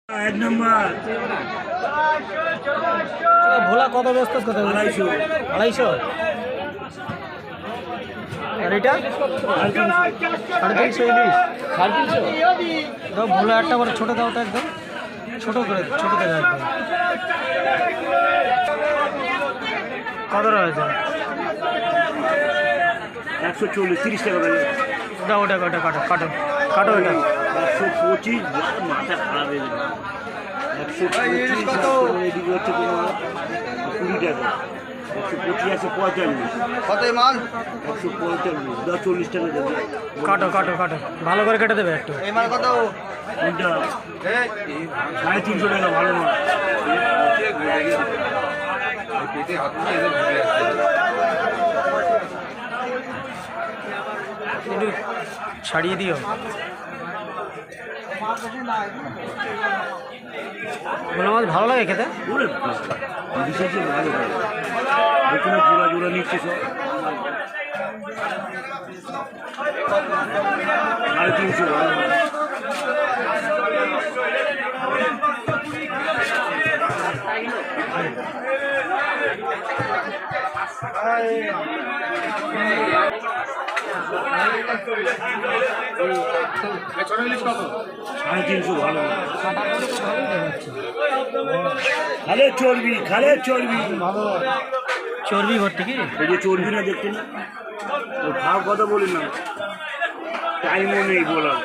এক নম্বর ভোলা কত ব্যস্ত কত 250 250 আর এটা 350 350 ভোলা একটা বড় ছোটো দাও তো একদম ছোটো করে দাও একদম কত রয়েছে 140 30 টাকা করে দাও ওটা কাটো এটা 125 মাথা খারাপ হয়ে গেল 125 কত এদিকে হচ্ছে তোমার 20 টাকা 125 আছে 45 কত মাল 145 10 40 টাকা দেবে কাটো ভালো করে কেটে দেবে একটু এই মাল কত কোনটা 350 টাকা ভালো মাল একটু ছাড়িয়ে দিও ভোলা মাছ ভালো লাগে খেতে ওরে বিশেষ ভালো দেখুন জোড়া নিচ্ছে সব 350 ভালো সাড়ে 300 ভালো খালে চর্বি চর্বি ভর্তি কি এই যে চর্বি না দেখতে না ও ভাব কথা বলি না টাইমও নেই বলার